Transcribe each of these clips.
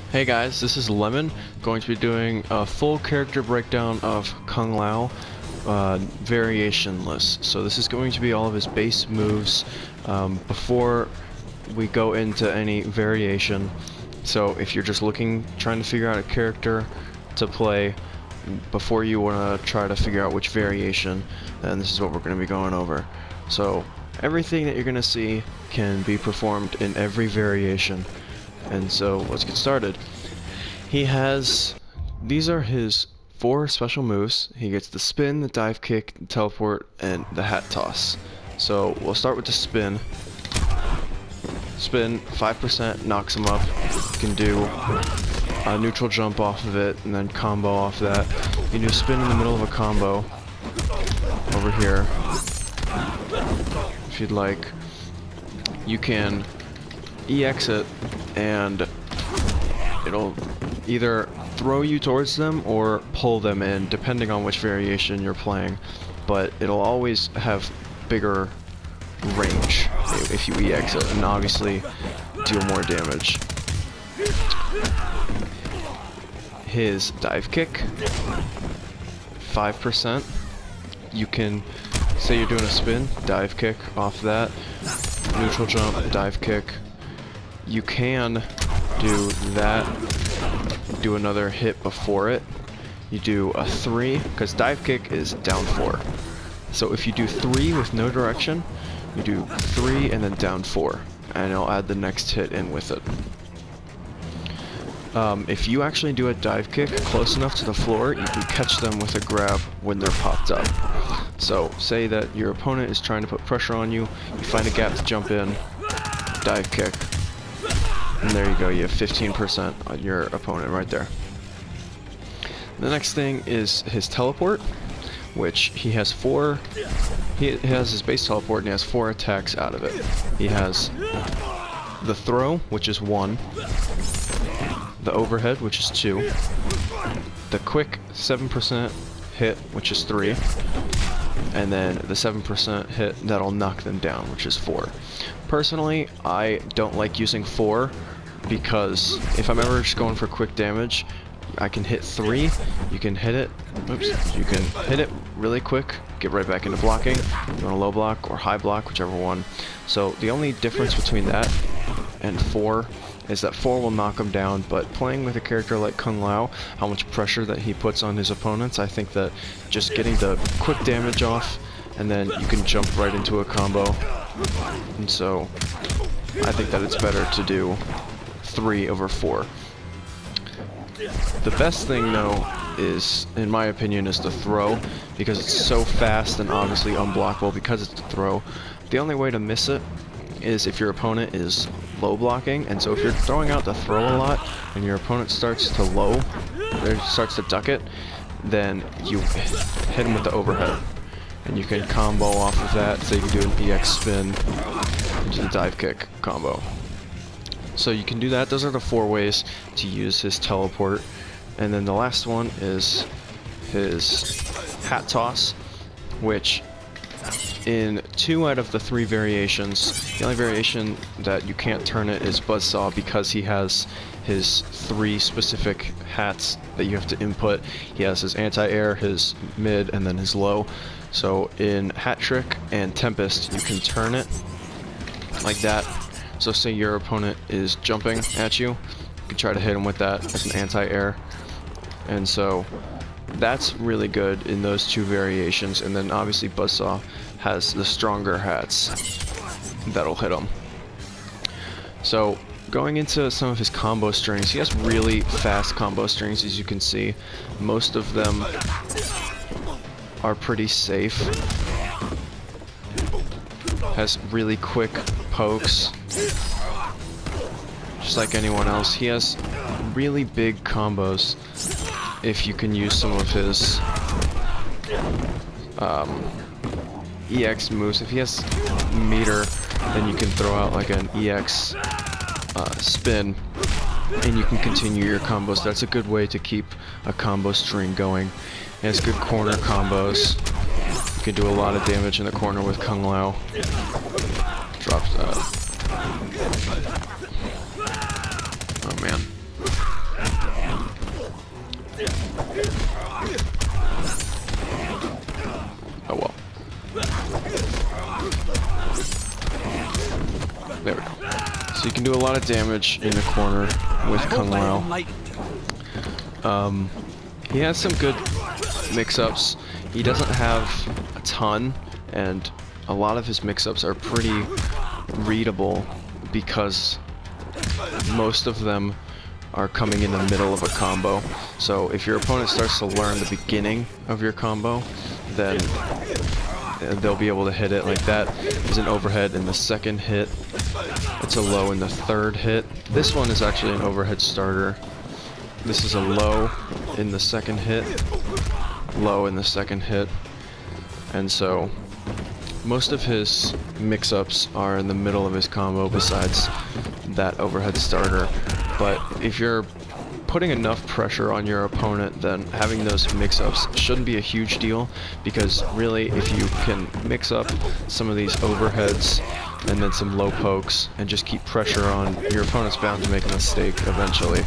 Hey guys, this is Lemon, going to be doing a full character breakdown of Kung Lao, variation list. So this is going to be all of his base moves before we go into any variation. So if you're just trying to figure out a character to play before you want to try to figure out which variation, then this is what we're going to be going over. So everything that you're going to see can be performed in every variation. And so let's get started. These are his 4 special moves. He gets the spin, the dive kick, the teleport, and the hat toss. So we'll start with the spin. Spin, 5% knocks him up. You can do a neutral jump off of it and then combo off that. You can do a spin in the middle of a combo over here. If you'd like, you can EX it and it'll either throw you towards them or pull them in, depending on which variation you're playing, but it'll always have bigger range if you EX it, and obviously deal more damage. His dive kick, 5%. You can say you're doing a spin, dive kick off that, neutral jump, dive kick. You can do that, do another hit before it. You do a 3, because dive kick is down 4. So if you do 3 with no direction, you do 3 and then down 4, and it'll add the next hit in with it. If you actually do a dive kick close enough to the floor, you can catch them with a grab when they're popped up. So say that your opponent is trying to put pressure on you, you find a gap to jump in, dive kick, and there you go, you have 15% on your opponent right there. The next thing is his teleport, which he has 4. He has his base teleport and he has 4 attacks out of it. He has the throw, which is 1, the overhead, which is 2, the quick 7% hit, which is 3, and then the 7% hit that'll knock them down, which is 4. Personally, I don't like using 4 because if I'm ever just going for quick damage, I can hit 3, you can hit it, you can hit it really quick, get right back into blocking, you want a low block or high block, whichever one. So the only difference between that and 4 is that 4 will knock him down, but playing with a character like Kung Lao, how much pressure that he puts on his opponents, I think that just getting the quick damage off, and then you can jump right into a combo, and so I think that it's better to do 3 over 4. The best thing though is, in my opinion, is the throw, because it's so fast and obviously unblockable because it's a throw. The only way to miss it is if your opponent is low blocking, and so if you're throwing out the throw a lot and your opponent starts to duck it, then you hit him with the overhead, and you can combo off of that. So you can do an EX spin into the dive kick combo. So you can do that. Those are the 4 ways to use his teleport. And then the last one is his hat toss, which in 2 out of the 3 variations, the only variation that you can't turn it is Buzzsaw, because he has his 3 specific hats that you have to input. He has his anti-air, his mid, and then his low. So in Hat Trick and Tempest, you can turn it like that. So say your opponent is jumping at you, you can try to hit him with that as an anti-air. And so that's really good in those 2 variations, and then obviously Buzzsaw has the stronger hats that'll hit him. So going into some of his combo strings, he has really fast combo strings, as you can see. Most of them are pretty safe. Has really quick pokes, just like anyone else. He has really big combos if you can use some of his EX moves. If he has meter, then you can throw out like an EX spin, and you can continue your combos. That's a good way to keep a combo string going. He has good corner combos. You can do a lot of damage in the corner with Kung Lao. Drops that. Oh man. Oh well. There we go. So you can do a lot of damage in the corner with Kung Lao. He has some good mix-ups. He doesn't have a ton, and a lot of his mix-ups are pretty readable because most of them are coming in the middle of a combo. So if your opponent starts to learn the beginning of your combo, then they'll be able to hit it. Like that is an overhead in the second hit. It's a low in the third hit. This one is actually an overhead starter. This is a low in the second hit, low in the second hit. And so most of his mix-ups are in the middle of his combo besides that overhead starter. But if you're putting enough pressure on your opponent, then having those mix-ups shouldn't be a huge deal, because really if you can mix up some of these overheads and then some low pokes and just keep pressure on, your opponent's bound to make a mistake eventually.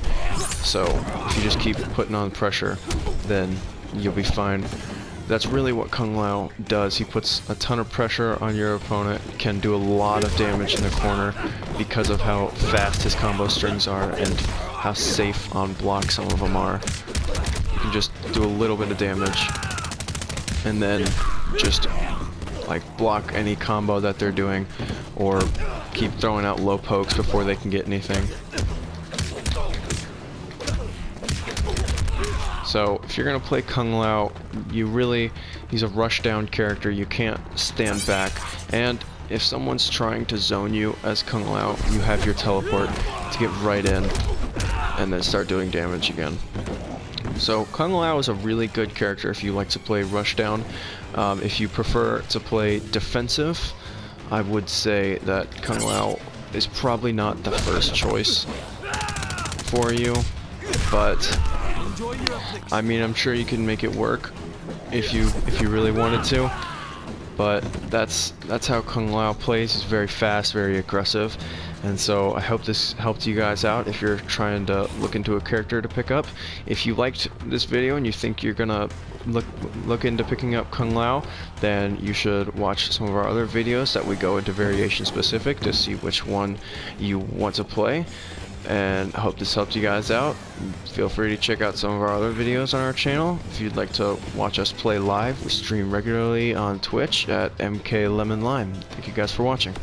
So if you just keep putting on pressure, then you'll be fine. That's really what Kung Lao does. He puts a ton of pressure on your opponent, can do a lot of damage in the corner because of how fast his combo strings are and how safe on block some of them are. You can just do a little bit of damage and then just like block any combo that they're doing, or keep throwing out low pokes before they can get anything. So if you're gonna play Kung Lao, he's a rushdown character. You can't stand back, and if someone's trying to zone you as Kung Lao, you have your teleport to get right in and then start doing damage again. So Kung Lao is a really good character if you like to play rushdown. If you prefer to play defensive, I would say that Kung Lao is probably not the first choice for you, but I mean, I'm sure you can make it work if you really wanted to. But that's how Kung Lao plays. He's very fast, very aggressive, and so I hope this helped you guys out if you're trying to look into a character to pick up. If you liked this video and you think you're gonna look into picking up Kung Lao, then you should watch some of our other videos that we go into variation specific to see which one you want to play. And I hope this helped you guys out. Feel free to check out some of our other videos on our channel. If you'd like to watch us play live, we stream regularly on Twitch at MKLemonLime. Thank you guys for watching.